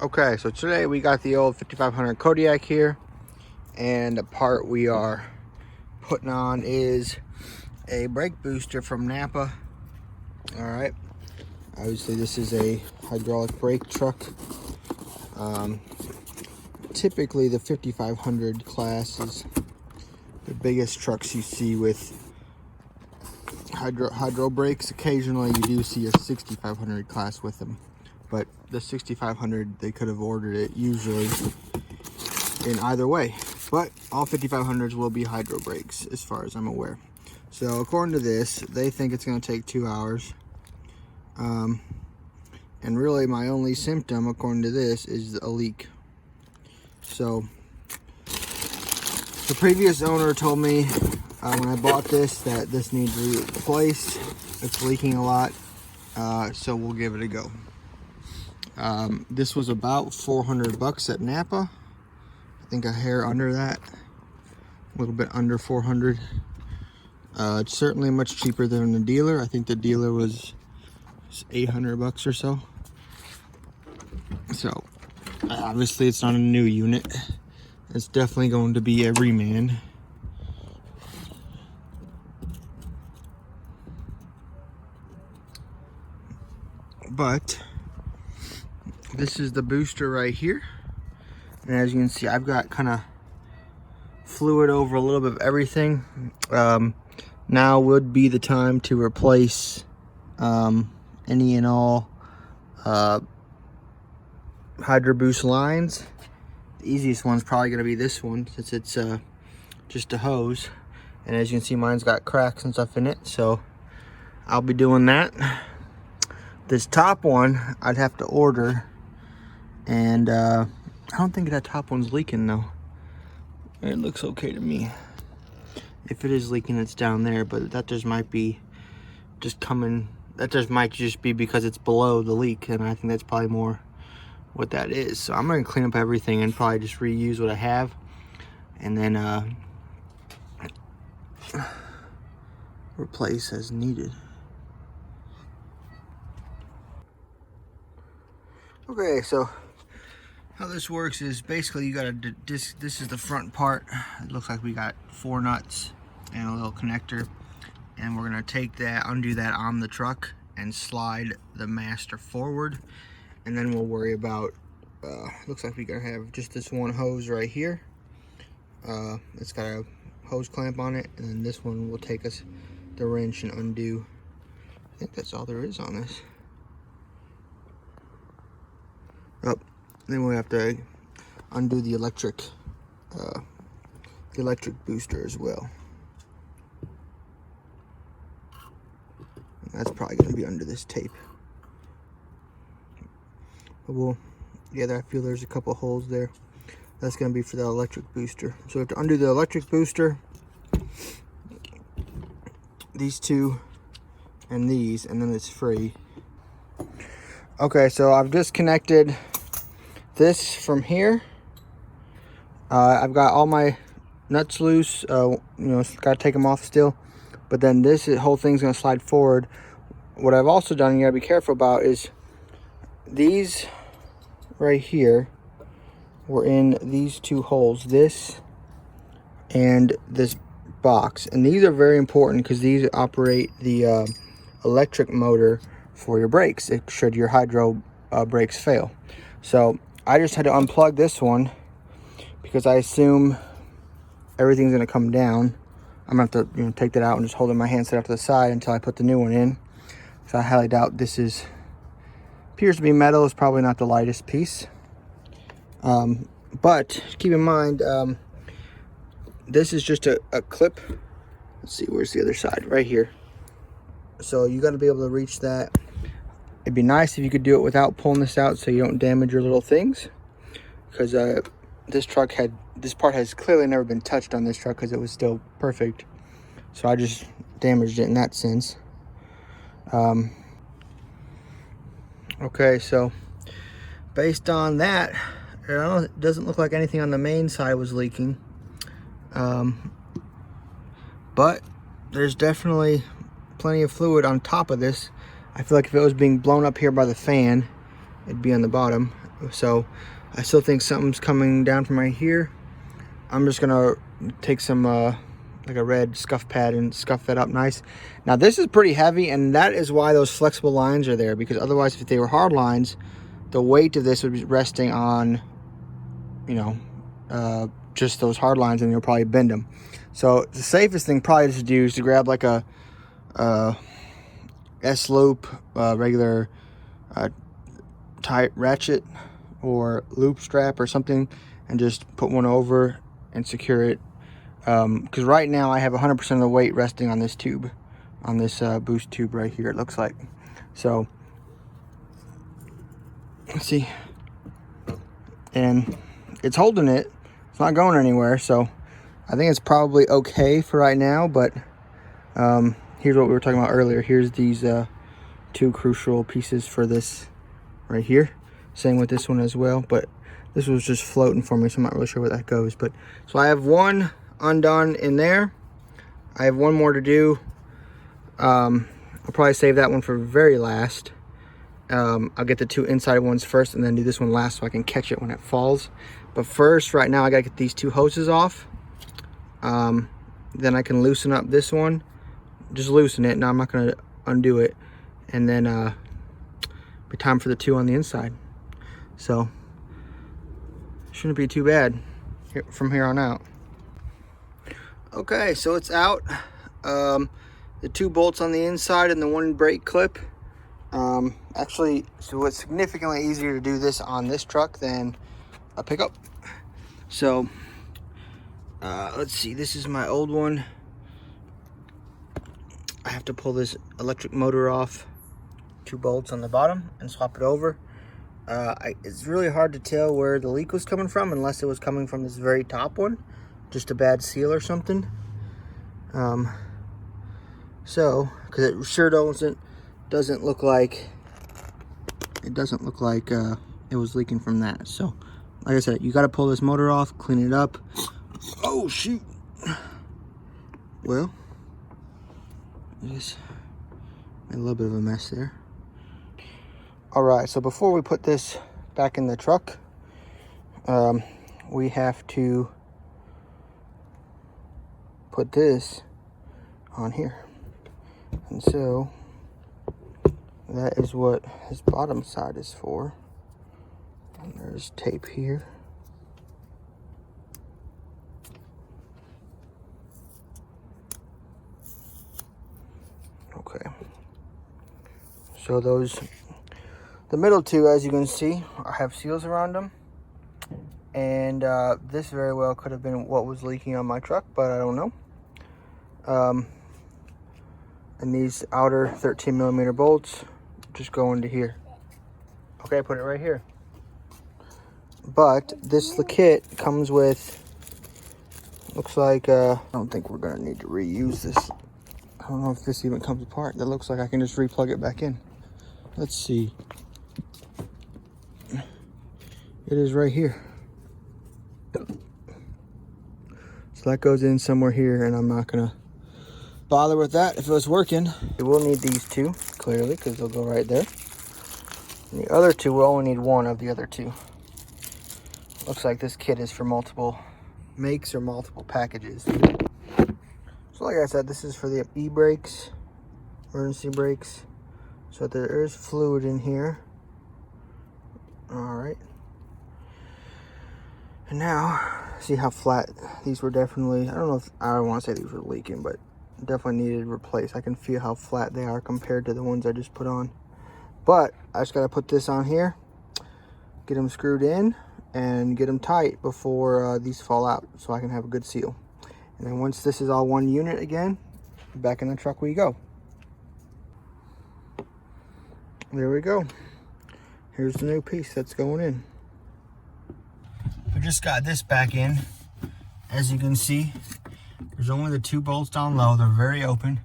Okay, so today we got the old 5500 Kodiak here, and the part we are putting on is a brake booster from Napa. All right, obviously this is a hydraulic brake truck. Typically the 5500 class is the biggest trucks you see with hydro brakes. Occasionally you do see a 6500 class with them, but the 6500, they could have ordered it usually in either way. But all 5500s will be hydro brakes as far as I'm aware. So according to this, they think it's going to take 2 hours. And really my only symptom according to this is a leak. So the previous owner told me when I bought this that this needs replaced. It's leaking a lot, so we'll give it a go. This was about 400 bucks at Napa. I think a hair under that, a little bit under 400. It's certainly much cheaper than the dealer. I think the dealer was 800 bucks or so. So obviously it's not a new unit. It's definitely going to be a reman. But this is the booster right here, and as you can see, I've got kind of fluid over a little bit of everything. Now would be the time to replace any and all hydroboost lines. The easiest one's probably going to be this one, since it's just a hose, and as you can see, mine's got cracks and stuff in it, so I'll be doing that. This top one I'd have to order, and I don't think that top one's leaking though. It looks okay to me. If it is leaking, it's down there, but that just might be just coming, that just might just be because it's below the leak, and I think that's probably more what that is. So I'm gonna clean up everything and probably just reuse what I have, and then replace as needed. Okay, so how this works is basically you got a this is the front part. It looks like we got 4 nuts and a little connector, and we're gonna take that, undo that on the truck and slide the master forward, and then we'll worry about looks like we gotta have just this one hose right here. It's got a hose clamp on it, and then this one will take us the wrench and undo. I think that's all there is on this. Oh, then we'll have to undo the electric booster as well. That's probably going to be under this tape. But I feel there's a couple holes there. That's going to be for the electric booster. So we have to undo the electric booster, these two, and these, and then it's free. Okay, so I've disconnected this from here. I've got all my nuts loose. You know, got to take them off still. But then this whole thing's going to slide forward. What I've also done, you got to be careful about, is these right here were in these 2 holes, this and this box. And these are very important because these operate the electric motor for your brakes should your hydro brakes fail. So I just had to unplug this one because I assume everything's going to come down. I'm going to have to take that out and just hold it in my hand, set it to the side until I put the new one in. So I highly doubt this appears to be metal. It's probably not the lightest piece. But keep in mind, this is just a clip. Let's see, where's the other side? Right here. So you got to be able to reach that. It'd be nice if you could do it without pulling this out so you don't damage your little things, because this part has clearly never been touched on this truck because it was still perfect. So I just damaged it in that sense. Okay, so based on that, it doesn't look like anything on the main side was leaking. But there's definitely plenty of fluid on top of this. I feel like if it was being blown up here by the fan, it'd be on the bottom. So I still think something's coming down from right here. I'm just gonna take some like a red scuff pad and scuff that up nice. Now this is pretty heavy, and that is why those flexible lines are there, because otherwise if they were hard lines, the weight of this would be resting on, you know, just those hard lines, and you'll probably bend them. So the safest thing probably to do is to grab like a S-loop, regular tight ratchet or loop strap or something, and just put one over and secure it. Because right now I have 100% of the weight resting on this tube, on this boost tube right here, it looks like. So let's see, and it's holding it, it's not going anywhere, so I think it's probably okay for right now. But here's what we were talking about earlier. Here's these two crucial pieces for this right here. Same with this one as well, but this was just floating for me, so I'm not really sure where that goes. But so I have one undone in there. I have one more to do. I'll probably save that one for very last. I'll get the two inside ones first and then do this one last so I can catch it when it falls. But first, right now, I gotta get these two hoses off. Then I can loosen up this one. Just loosen it. Now I'm not gonna undo it. And then be time for the two on the inside. So shouldn't be too bad from here on out. Okay, so it's out. The two bolts on the inside and the one brake clip. Actually, so it's significantly easier to do this on this truck than a pickup. So let's see, this is my old one. I have to pull this electric motor off, two bolts on the bottom, and swap it over. It's really hard to tell where the leak was coming from unless it was coming from this very top one, just a bad seal or something. So, because it sure doesn't look like it was leaking from that. So, like I said, you got to pull this motor off, clean it up. Oh shoot! Well, I just made a little bit of a mess there. All right, so before we put this back in the truck, we have to put this on here. And so that is what his bottom side is for. And there's tape here. Okay. So the middle two, as you can see, have seals around them. And this very well could have been what was leaking on my truck, but I don't know. And these outer 13mm bolts just go into here. Okay, put it right here. But the kit comes with, looks like, I don't think we're gonna need to reuse this. I don't know if this even comes apart. That looks like I can just replug it back in. Let's see. It is right here. So that goes in somewhere here, and I'm not gonna bother with that if it was working. We will need these two, clearly, because they'll go right there. And the other two, we'll only need one of the other two. Looks like this kit is for multiple makes or multiple packages. So like I said, this is for the e-brakes, emergency brakes. So there is fluid in here. All right. And now, see how flat these were definitely, I don't know if, I don't want to say these were leaking, but definitely needed replaced. I can feel how flat they are compared to the ones I just put on. But I just got to put this on here, get them screwed in, and get them tight before these fall out so I can have a good seal. And then once this is all one unit again, back in the truck we go. There we go. Here's the new piece that's going in. I just got this back in. As you can see, there's only the two bolts down low. They're very open,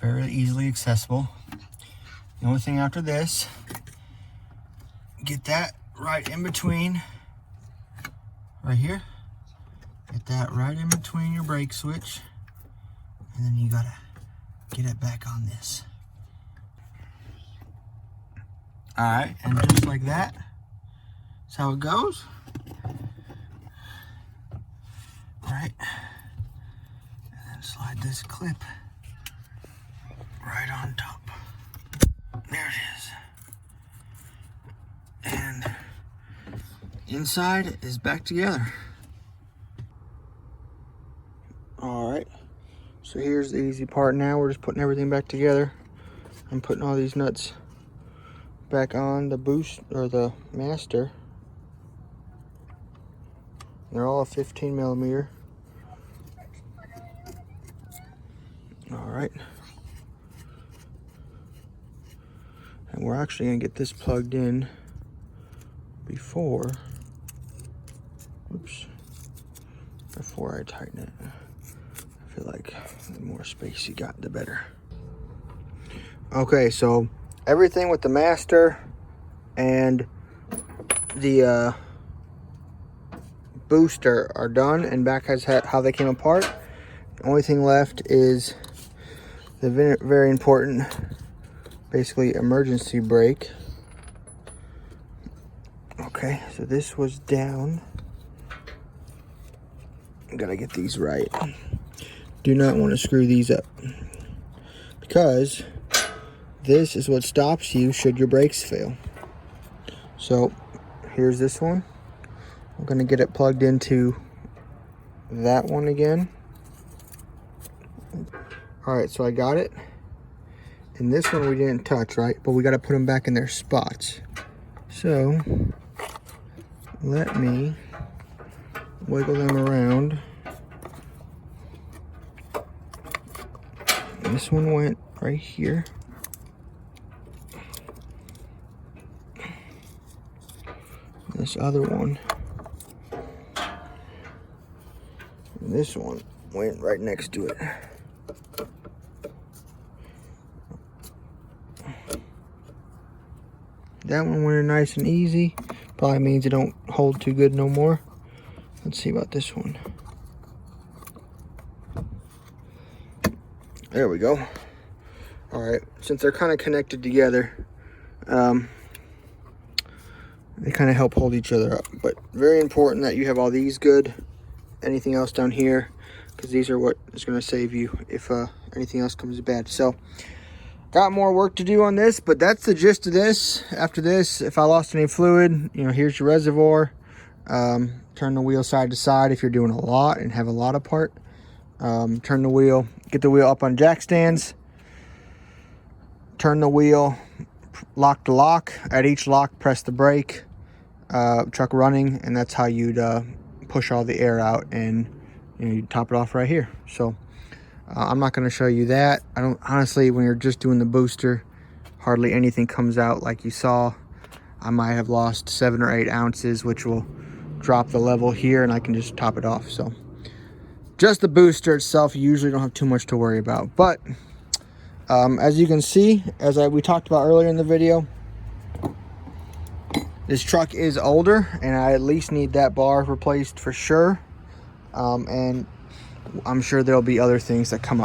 very easily accessible. The only thing after this, get that right in between, right here. Get that right in between your brake switch. And then you gotta get it back on this. All right, and just like that, That's how it goes. Right. And then slide this clip right on top. There it is. And inside is back together. All right. So here's the easy part now. We're just putting everything back together. I'm putting all these nuts back on the boost or the master. They're all 15 millimeter. All right. And we're actually gonna get this plugged in before I tighten it. I feel like the more space you got, the better. Okay, so everything with the master and the booster are done and back as how they came apart. The only thing left is the very important, basically, emergency brake. Okay, so this was down. Gotta get these right. Do not want to screw these up, because this is what stops you should your brakes fail. So here's this one. I'm gonna get it plugged into that one again. All right, so I got it. And this one we didn't touch, right? But we gotta put them back in their spots. So let me wiggle them around. And this one went right here. This other one. And this one went right next to it. That one went in nice and easy. Probably means it don't hold too good no more. Let's see about this one. There we go. All right, since they're kind of connected together, they kind of help hold each other up. But very important that you have all these good. Anything else down here, because these are what is going to save you if anything else comes bad. So got more work to do on this, but that's the gist of this. After this, if I lost any fluid, you know, here's your reservoir. Turn the wheel side to side if you're doing a lot and have a lot of part. Turn the wheel, get the wheel up on jack stands. Turn the wheel lock to lock. At each lock, press the brake. Truck running, and that's how you'd push all the air out, and you know, you top it off right here. So I'm not going to show you that. I don't, honestly, when you're just doing the booster, hardly anything comes out like you saw. I might have lost 7 or 8 ounces, which will drop the level here, and I can just top it off. So just the booster itself, you usually don't have too much to worry about. But as you can see, as we talked about earlier in the video, this truck is older, and I at least need that bar replaced for sure. And I'm sure there'll be other things that come up.